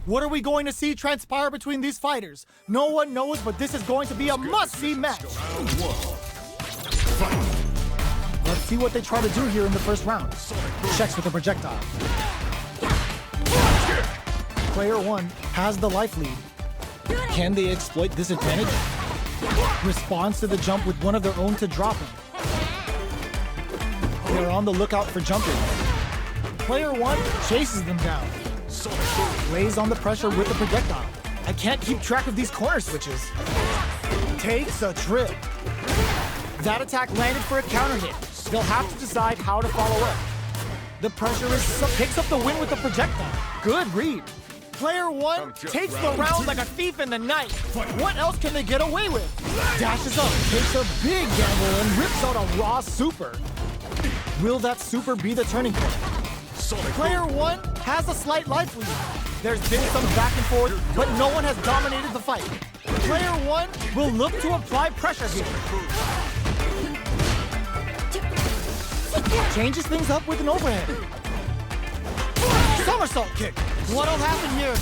What are we going to see transpire between these fighters? No one knows, but this is going to be a must-see match. Let's see what they try to do here in the first round. Checks with a projectile. Player 1 has the life lead. Can they exploit this advantage? Responds to the jump with one of their own to drop him. They're on the lookout for jumpers. Player 1 chases them down. Lays on the pressure with the projectile. I can't keep track of these corner switches. Takes a trip. That attack landed for a counter hit. They'll have to decide how to follow up. The pressure picks up the win with the projectile. Good read. Player 1 takes the round like a thief in the night. What else can they get away with? Dashes up, takes a big gamble, and rips out a raw super. Will that super be the turning point? Player 1 has a slight life lead. There's been some back and forth, but no one has dominated the fight. Player 1 will look to apply pressure here. Changes things up with an overhead. Somersault kick. What'll happen here?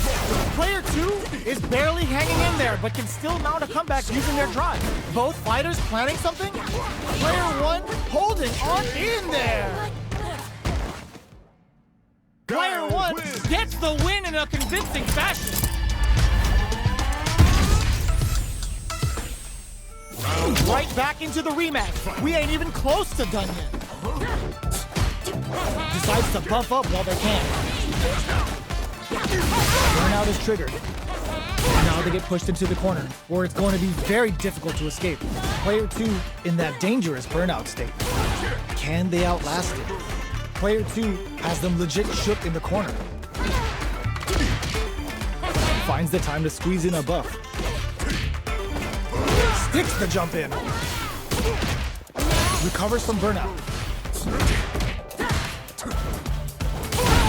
Player 2 is barely hanging in there, but can still mount a comeback using their drive. Both fighters planning something? Player 1 holding on in there. Player 1 gets the win in a convincing fashion. Right back into the rematch. We ain't even close to done yet. Decides to buff up while they can. Burnout is triggered. Now they get pushed into the corner, where it's going to be very difficult to escape. Player 2 in that dangerous burnout state. Can they outlast it? Player 2 has them legit shook in the corner. Finds the time to squeeze in a buff. Sticks the jump in. Recovers from burnout.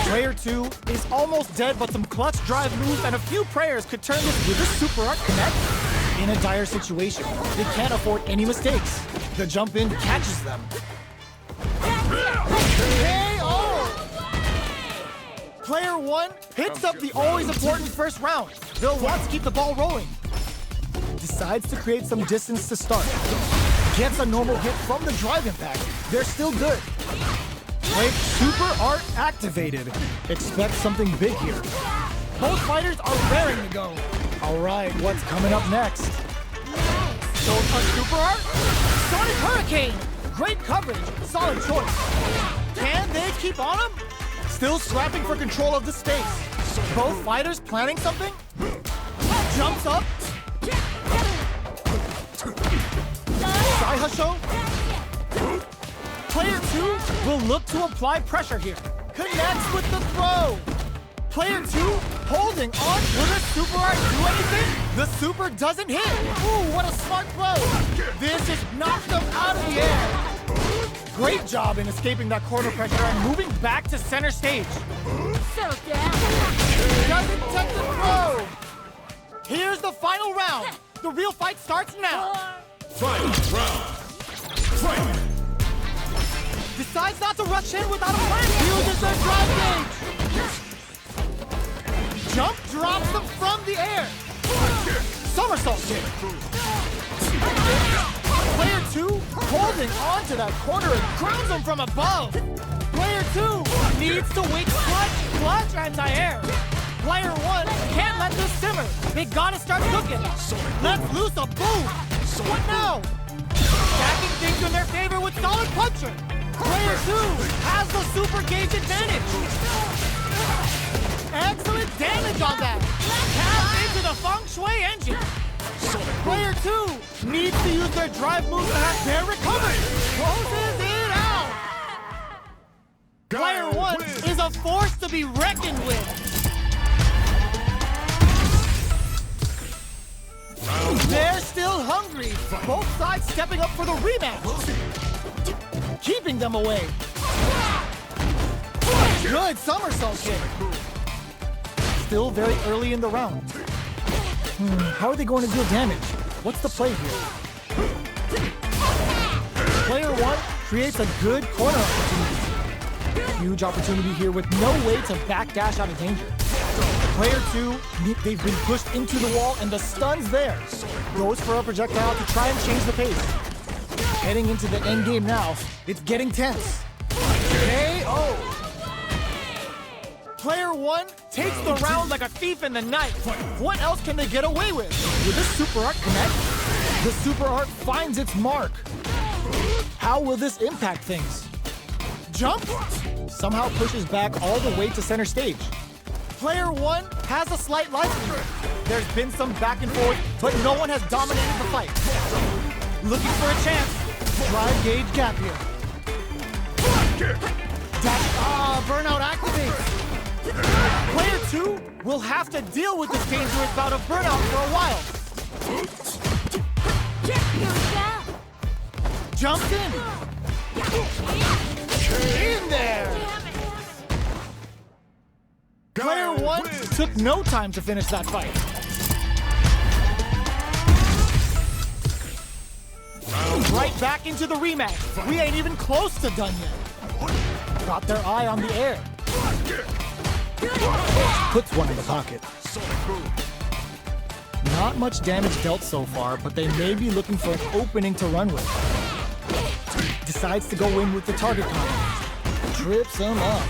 Player 2 is almost dead, but some clutch drive moves and a few prayers could turn this with a super art connect in a dire situation. They can't afford any mistakes. The jump in catches them. Player 1 hits up the always important first round. They'll want to keep the ball rolling. Decides to create some distance to start. Gets a normal hit from the drive impact. They're still good. Wait, super art activated. Expect something big here. Both fighters are raring to go. All right, what's coming up next? Don't touch super art? Sonic Hurricane. Great coverage. Solid choice. Can they keep on him? Still scrapping for control of the space. Both fighters planning something? Jumps up. Husho. Player 2 will look to apply pressure here. Connects with the throw. Player 2 holding on. Will the super art do anything? The super doesn't hit. Ooh, what a smart throw. This just knocked them out of the air. Great job in escaping that corner pressure and moving back to center stage. Doesn't take the throw. Here's the final round. The real fight starts now. Final round. Fight. Decides not to rush in without a plan. Uses their drive gauge. Jump drops them from the air. Somersault kick. Player 2 holding on to that corner and grounds them from above. Player 2 needs to wait clutch anti-air. Player 1 can't let this simmer. They gotta start cooking. Let's loose a boom. What now? Stacking things in their favor with solid puncher. Player 2 has the super gauge advantage. Excellent damage on that. Tap into the feng shui engine. Player 2 needs to use their drive moves to have their recovery. Closes it out. Player 1 is a force to be reckoned with. They're still hungry. Both sides stepping up for the rematch. Keeping them away. Good somersault kick. Still very early in the round. How are they going to deal damage? What's the play here? Player 1 creates a good corner opportunity. Huge opportunity here with no way to backdash out of danger. Player 2, they've been pushed into the wall and the stun's there. Goes for a projectile to try and change the pace. Heading into the end game now, it's getting tense. KO! Player 1 takes the round like a thief in the night. What else can they get away with? Will this super art connect? The super art finds its mark. How will this impact things? Jump? Somehow pushes back all the way to center stage. Player 1 has a slight life lead. There's been some back and forth, but no one has dominated the fight. Looking for a chance. Drive gauge gap here. Burnout activates. Player 2 will have to deal with this dangerous bout of burnout for a while. Jumps in. In there. Player 1 took no time to finish that fight. Right back into the rematch. We ain't even close to done yet. Got their eye on the air. Puts one in the pocket. Not much damage dealt so far, but they may be looking for an opening to run with. Decides to go in with the target combo. Trips him up.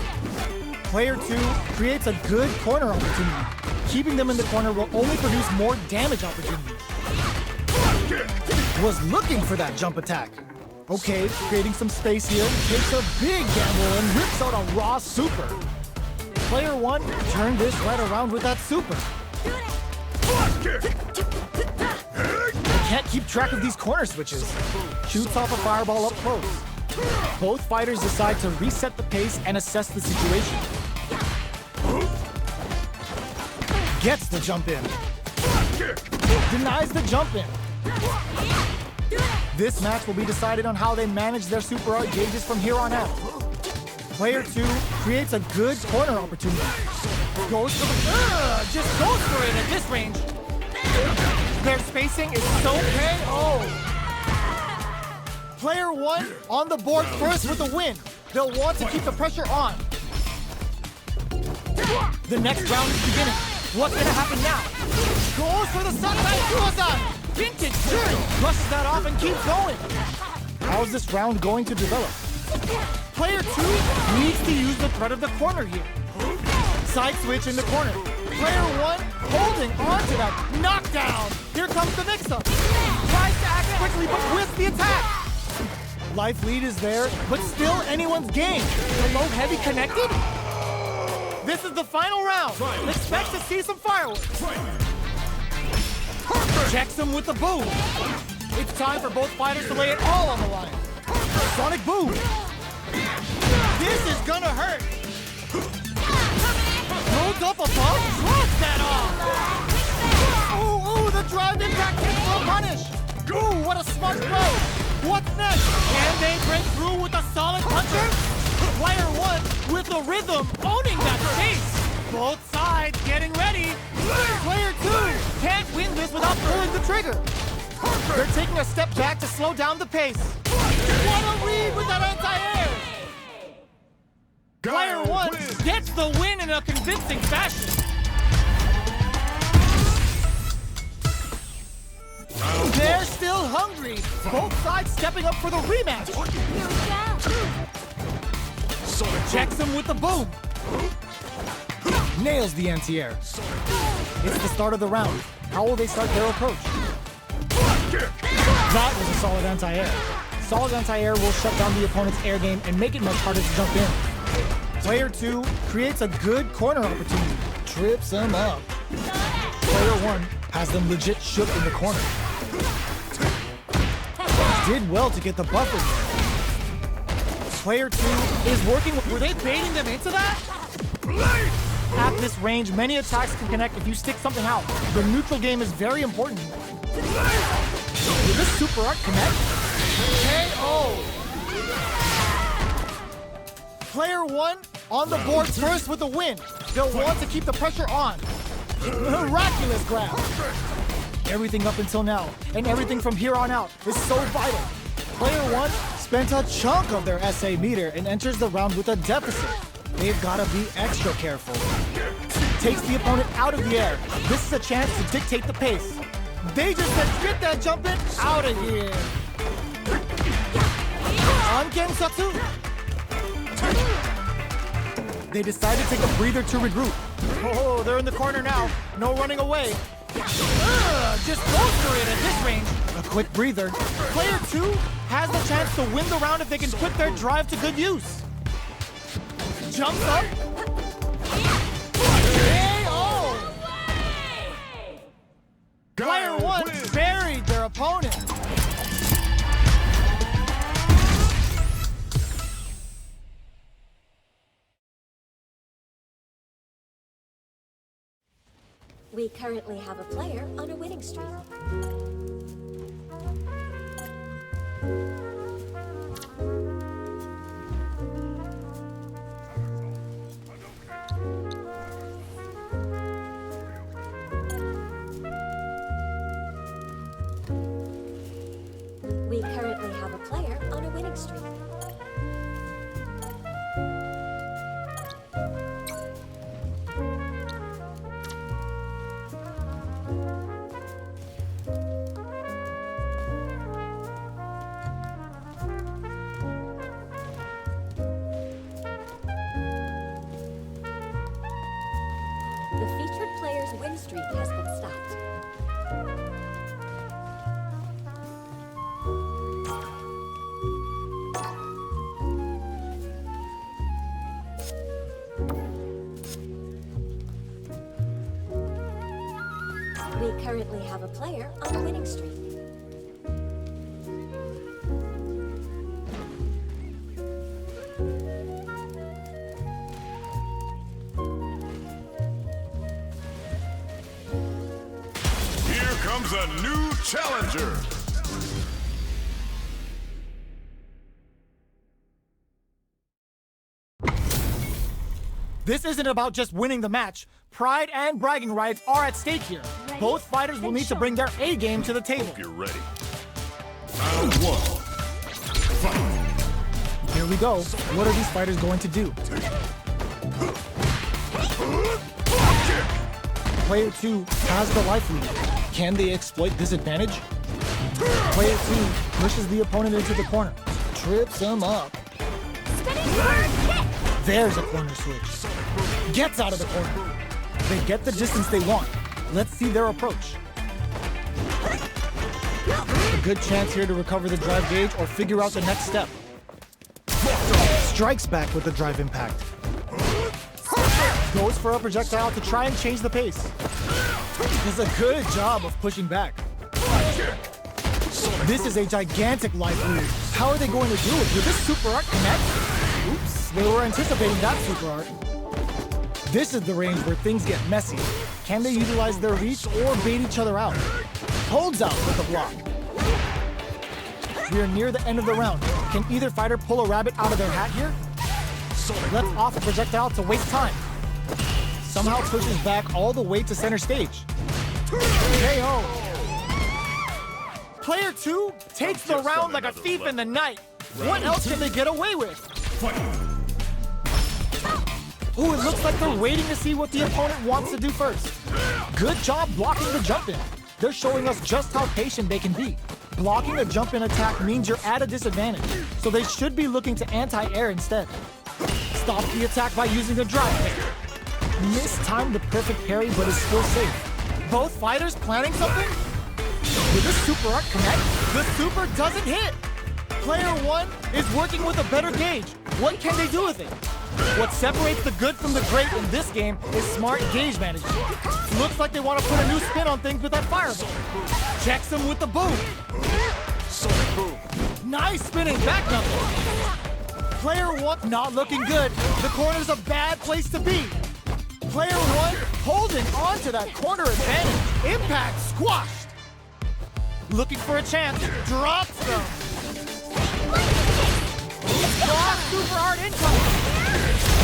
Player 2 creates a good corner opportunity. Keeping them in the corner will only produce more damage opportunities. Was looking for that jump attack. Okay, creating some space here, takes a big gamble and rips out a raw super. Player 1 turned this right around with that super. I can't keep track of these corner switches. Shoots off a fireball up close. Both fighters decide to reset the pace and assess the situation. Gets the jump in. Denies the jump in. This match will be decided on how they manage their super art gauges from here on out. Player 2 creates a good corner opportunity. Goes for the... just goes for it at this range. Their spacing is so KO. Player 1 on the board first with a win. They'll want to keep the pressure on. The next round is beginning. What's gonna happen now? Goes for the Sakai Suicide! Vintage Jury brushes that off and keeps going. How's this round going to develop? Player 2 needs to use the threat of the corner here. Side switch in the corner. Player 1 holding on to that knockdown. Here comes the mix-up. Tries to act quickly but whiffs the attack. Life lead is there, but still anyone's game. The low heavy connected? This is the final round. Expect to see some fireworks. Checks him with the boom. It's time for both fighters to lay it all on the line. Sonic boom. This is gonna hurt. Holds up above, drops that off. Ooh, the drive impact hits for a punish. Ooh, what a smart throw. What's next? Can they break through with a solid puncher? Player 1 with the rhythm, owning that space. Both sides getting ready. Player 2 can't win this without pulling the trigger. They're taking a step back to slow down the pace. What a read with that anti-air. Player 1 gets the win in a convincing fashion. They're still hungry. Both sides stepping up for the rematch. Checks him with the boom. Nails the anti-air. It's the start of the round. How will they start their approach? That was a solid anti-air. Solid anti-air will shut down the opponent's air game and make it much harder to jump in. Player 2 creates a good corner opportunity. Trips him up. Player 1 has them legit shook in the corner. Did well to get the buffer there. Player 2 is working with... Were they baiting them into that? At this range, many attacks can connect if you stick something out. The neutral game is very important. Will this super art connect? KO! Player 1 on the board first with a win. They'll want to keep the pressure on. Miraculous grab. Everything up until now, and everything from here on out, is so vital. Player 1 spent a chunk of their SA meter and enters the round with a deficit. They've got to be extra careful. takes the opponent out of the air. This is a chance to dictate the pace. They just said, get that jump in out of here. On-game Satsu. They decide to take a breather to regroup. Oh, they're in the corner now. No running away. Just go for it at this range. A quick breather. Player 2 has the chance to win the round if they can put their drive to good use. Jumps up. KO! Player 1 buried their opponent. We currently have a player on a winning streak. We currently have a player on a winning streak. The featured player's win streak has been stopped. We currently have a player on a winning streak. Here comes a new challenger. This isn't about just winning the match. Pride and bragging rights are at stake here. Both fighters will need to bring their A game to the table. You're ready. Round 1. Fight. Here we go. What are these fighters going to do? Player 2 has the life lead. Can they exploit this advantage? Player 2 pushes the opponent into the corner. Trips him up. There's a corner switch. Gets out of the corner. They get the distance they want. Let's see their approach. A good chance here to recover the drive gauge or figure out the next step. Strikes back with the drive impact. Goes for a projectile to try and change the pace. Does a good job of pushing back. This is a gigantic life lead. How are they going to do it? Will this super art connect? Oops, they were anticipating that super art. This is the range where things get messy. Can they utilize their reach or bait each other out? Holds out with the block. We are near the end of the round. Can either fighter pull a rabbit out of their hat here? Lets off a projectile to waste time. Somehow pushes back all the way to center stage. KO. Player 2 takes the round like a thief in the night. What else can they get away with? Oh, it looks like they're waiting to see what the opponent wants to do first. Good job blocking the jump-in. They're showing us just how patient they can be. Blocking a jump-in attack means you're at a disadvantage, so they should be looking to anti-air instead. Stop the attack by using a drive. Mistimed the perfect parry, but is still safe. Both fighters planning something? Will this super art connect? The super doesn't hit! Player 1 is working with a better gauge. What can they do with it? What separates the good from the great in this game is smart gauge management. Looks like they want to put a new spin on things with that fireball. Checks him with the boom. Nice spinning back knuckle. Player 1 not looking good. The corner's a bad place to be. Player 1 holding on to that corner advantage. Impact squashed. Looking for a chance. Drops them. Block super hard incoming.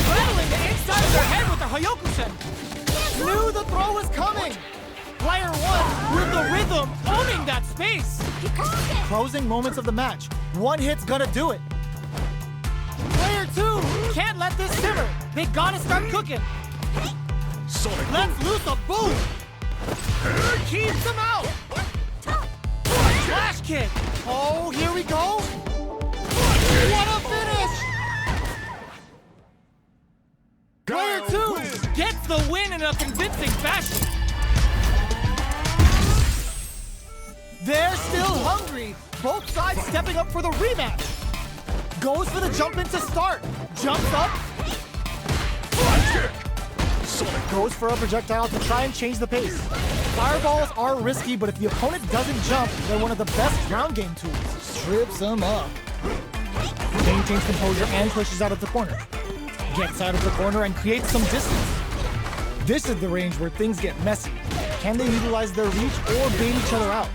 Rattling the inside of their head with the Hyokusen. Knew the throw was coming. Player 1 with the rhythm owning that space. Closing moments of the match. One hit's gonna do it. Player 2 can't let this simmer. They gotta start cooking. Sonic Let's boom. loose a boom! Keeps him out! Flash kick! Oh, here we go! What a finish! Player Guile 2 wins. gets the win in a convincing fashion. They're still hungry. Both sides stepping up for the rematch. Goes for the jump in to start. Jumps up. Sonic Goes for a projectile to try and change the pace. Fireballs are risky, but if the opponent doesn't jump, they're one of the best ground game tools. Trips them up. Maintains composure and pushes out of the corner. Gets out of the corner and creates some distance. This is the range where things get messy. Can they utilize their reach or bait each other out?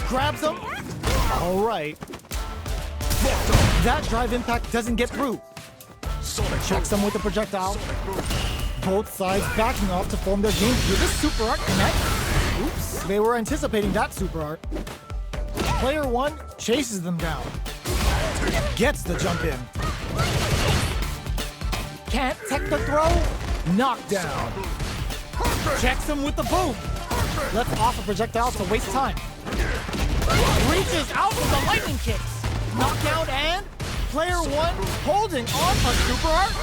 Grabs them. All right. That drive impact doesn't get through. Sonic Checks them with a projectile. Both sides backing off to form their game. Did this super art connect? Oops, they were anticipating that super art. Player 1 chases them down. Gets the jump in. Can't tech the throw. Knockdown. Checks him with the boom. Lets off a projectile to waste time. Reaches out with the lightning kicks. Knockdown and player 1 holding on a super art.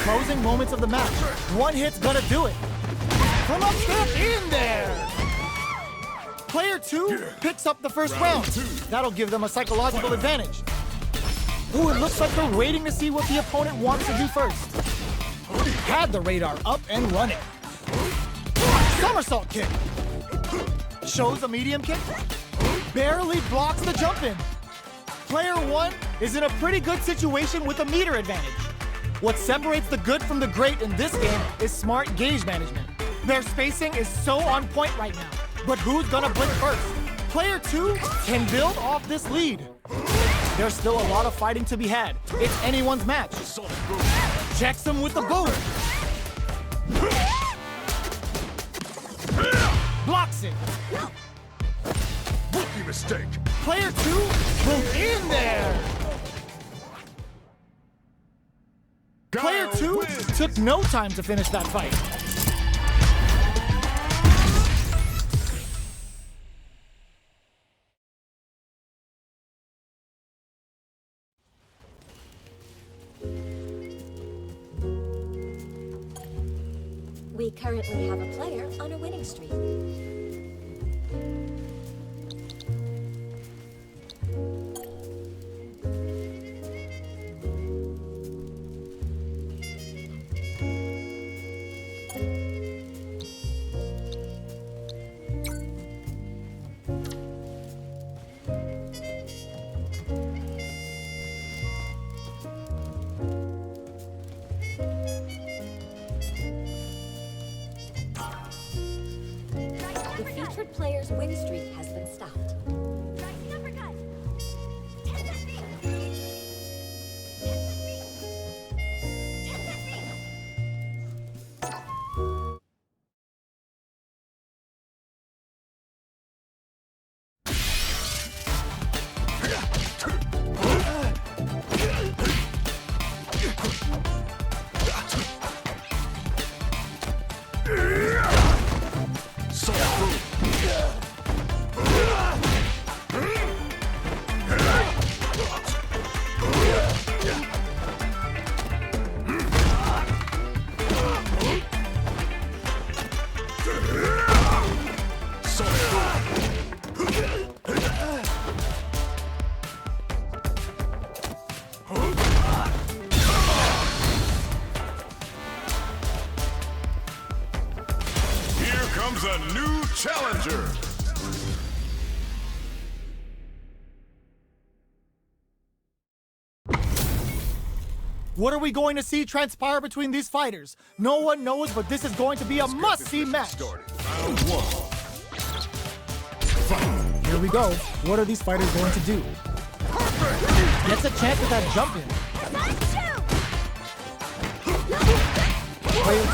Closing moments of the match. One hit's gonna do it. From up step in there. Player 2 picks up the first round. That'll give them a psychological advantage. Ooh, it looks like they're waiting to see what the opponent wants to do first. Had the radar up and running. Somersault kick. Shows a medium kick. Barely blocks the jump in. Player 1 is in a pretty good situation with a meter advantage. What separates the good from the great in this game is smart gauge management. Their spacing is so on point right now. But who's gonna blink first? Player 2 can build off this lead. There's still a lot of fighting to be had. It's anyone's match. Checks him with the boom. Blocks it. rookie mistake. Player 2 was in there. Player 2 took no time to finish that fight. We currently have a player on a winning streak. The featured player's win streak has been stopped. Here comes a new challenger. What are we going to see transpire between these fighters? No one knows, but this is going to be a must-see match. Started. Round one. Here we go. What are these fighters going to do? Gets a chance at that jump in. Player 2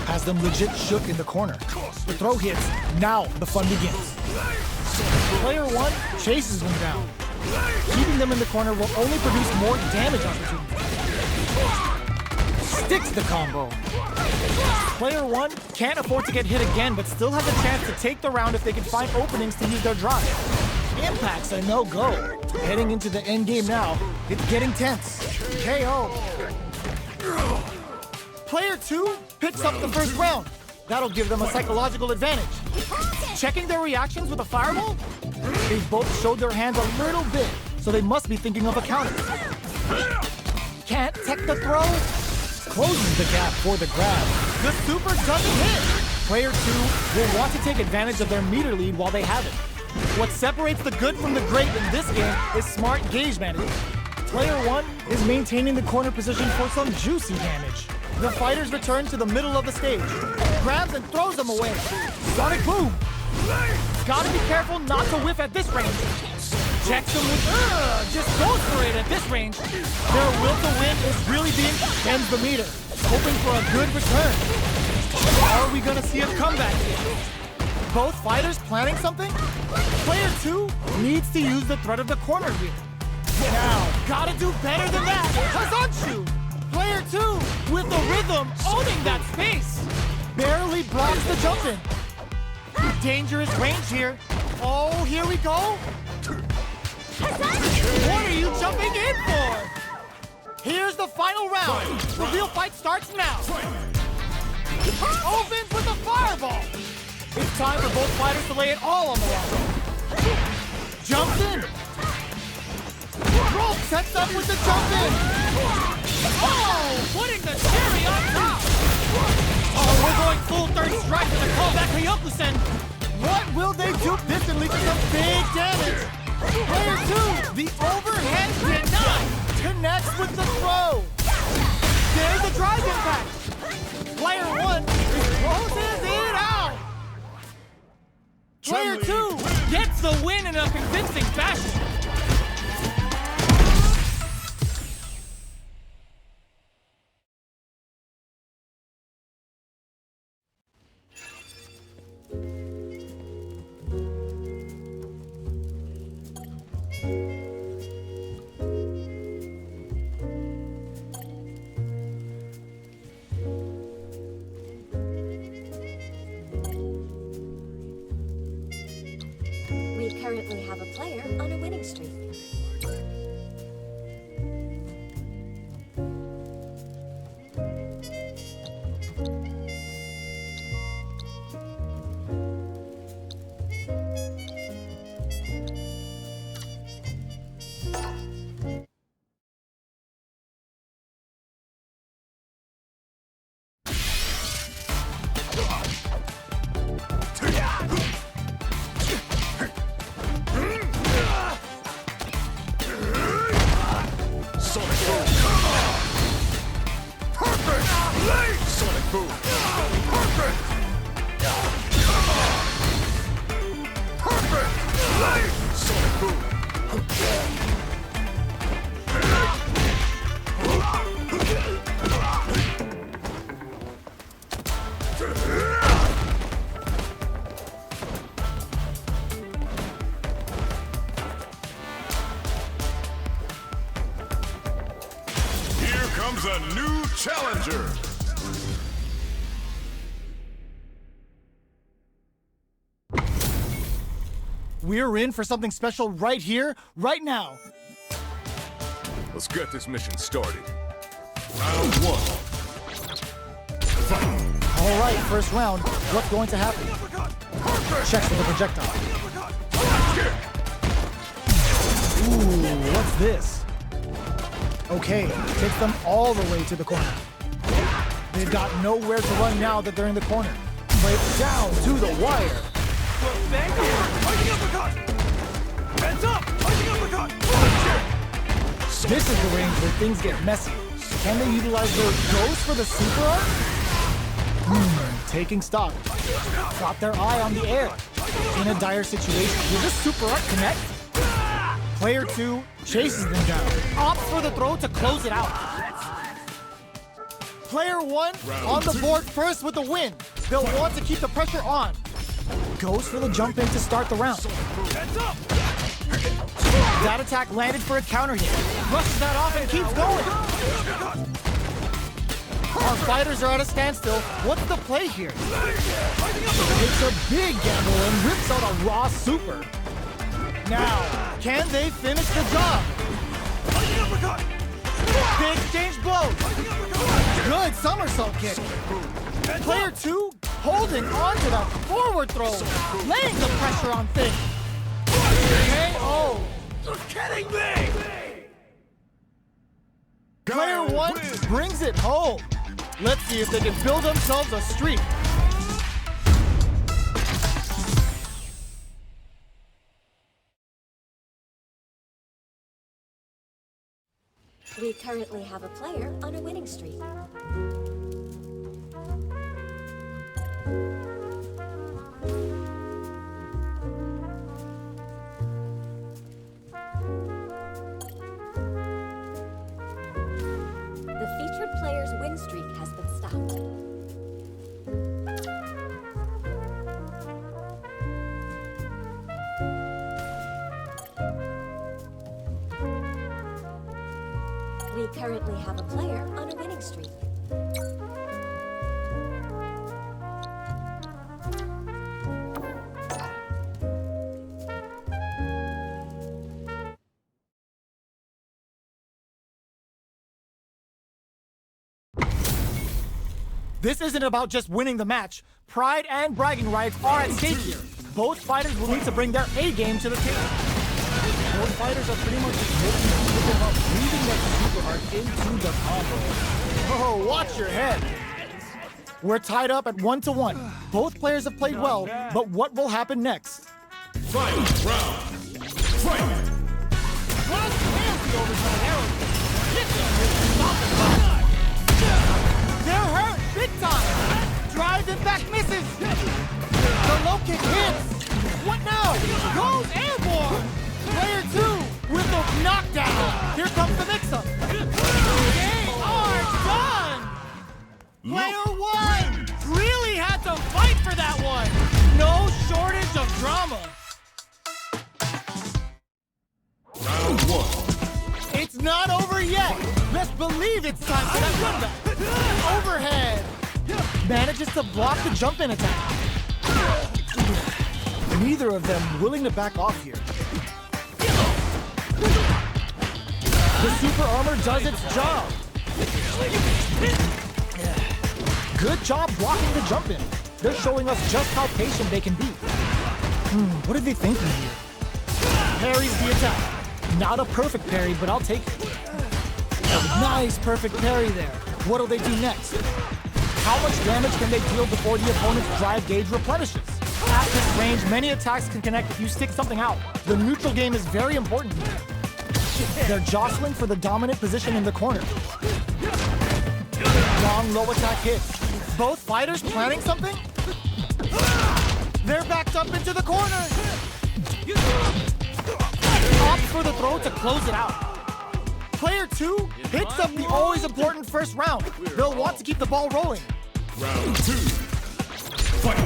has them legit shook in the corner. The throw hits. Now the fun begins. Player 1 chases them down. Keeping them in the corner will only produce more damage opportunities. sticks the combo. Player 1 can't afford to get hit again, but still has a chance to take the round if they can find openings to use their drive. Impact's a no-go. Heading into the end game now, it's getting tense. KO. Player 2 picks up the first round. That'll give them a psychological advantage. Checking their reactions with a fireball? They both showed their hands a little bit, so they must be thinking of a counter. Can't tech the throw? Closes the gap for the grab. The super doesn't hit. Player 2 will want to take advantage of their meter lead while they have it. What separates the good from the great in this game is smart gauge management. Player 1 is maintaining the corner position for some juicy damage. The fighters return to the middle of the stage. Grabs and throws them away. Sonic boom! Gotta be careful not to whiff at this range. Checks them with, just goes for it at this range. Their will to win is really being bends the meter, hoping for a good return. Are we gonna see a comeback here? Both fighters planning something? Player 2 needs to use the threat of the corner here. Now, gotta do better than that. Hazanchu! Player 2 with the rhythm owning that space. Barely blocks the jump in. Dangerous range here. Oh, here we go. What are you jumping in for? Here's the final round. The real fight starts now. Opens with a fireball. It's time for both fighters to lay it all on the line. Jumps in. Roll sets up with the jump in. Oh, putting the cherry on top. Oh, we're going full third strike with a callback Hyokusen. What will they do? This can lead to some big damage. Player 2, the overhead denied, connects with the throw. There's the drive impact. Player 1 closes it out. Player 2 gets the win in a convincing fashion. We currently have a player on a winning streak. Comes a new challenger. We're in for something special right here, right now. Let's get this mission started. Round 1. Fight. All right, first round. What's going to happen? Checks with the projectile. Ooh, what's this? Okay, takes them all the way to the corner. They've got nowhere to run now that they're in the corner. Play down to the wire. This is the range where things get messy. Can they utilize their ghost for the super art? Taking stock. Got their eye on the air. In a dire situation. Will this super art connect? Player 2 chases them down. Opts for the throw to close it out. Player 1 on the board first with the win. They'll want to keep the pressure on. Goes for the jump in to start the round. That attack landed for a counter hit. Brushes that off and keeps going. Our fighters are at a standstill. What's the play here? It's a big gamble and rips out a raw super. Now, can they finish the job? They exchange blows. Good somersault kick. Player 2 holding on to that forward throw, laying the pressure on Thing. KO. You're kidding me! Player 1 brings it home. Let's see if they can build themselves a streak. We currently have a player on a winning streak. The featured player's win streak has been stopped. We currently have a player on a winning streak. This isn't about just winning the match. Pride and bragging rights are at stake here. Both fighters will need to bring their A game to the table. Both fighters are pretty much looking about leaving their super art into the combo. Oh, watch your head. We're tied up at 1-1. Both players have played well, but what will happen next? Fight round. Fight. They're hurt big time. Drives and back misses. The low kick hits. What now? Goes airborne. Player 2 with the knockdown. Here comes the mix-up. They are done. Player 1 really had to fight for that one. No shortage of drama. Round 1. It's not over yet. Best believe it's time for that comeback. Overhead. Manages to block the jump-in attack. Neither of them willing to back off here. The super armor does its job. Good job blocking the jump-in. They're showing us just how patient they can be. What are they thinking here? Parries the attack. Not a perfect parry, but I'll take it. Nice, perfect parry there. What'll they do next? How much damage can they deal before the opponent's drive gauge replenishes? At this range, many attacks can connect if you stick something out. The neutral game is very important here. They're jostling for the dominant position in the corner. Long low attack hits. Both fighters planning something? They're backed up into the corner. Opts for the throw to close it out. Player 2 hits up the always important first round. They'll want to keep the ball rolling. Round 2. Fight.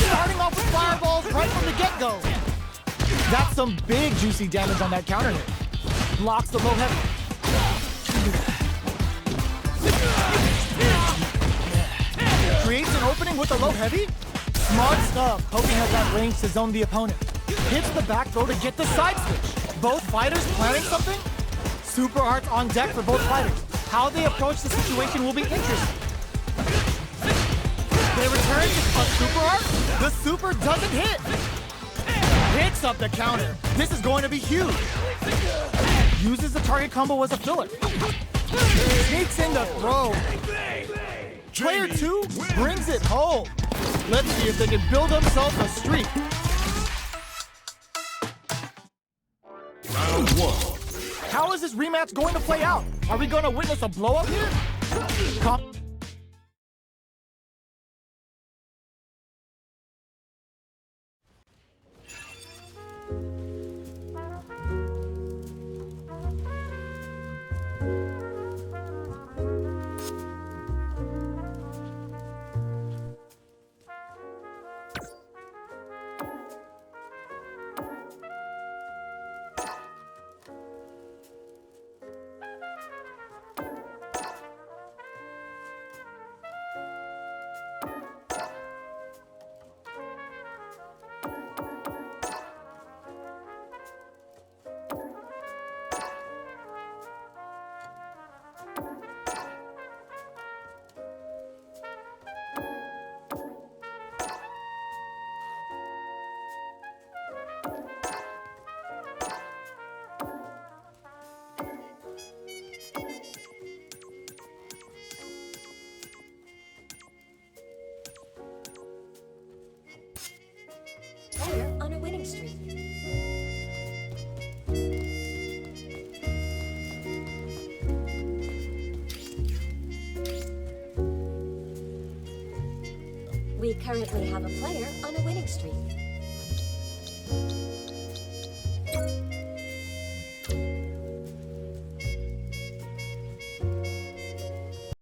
Starting off with fireballs right from the get-go. That's some big juicy damage on that counter hit. Blocks the low heavy. Creates an opening with the low heavy. Smart stuff, poking at that range to zone the opponent. Hits the back throw to get the side switch. Both fighters planning something? Super arts on deck for both fighters. How they approach the situation will be interesting. They return to a super art. The super doesn't hit. Hits up the counter. This is going to be huge. Uses the target combo as a filler. Sneaks in the throw. Player 2 brings it home. Let's see if they can build themselves a streak. Round 1. How is this rematch going to play out? Are we going to witness a blow-up here? We currently have a player on a winning streak.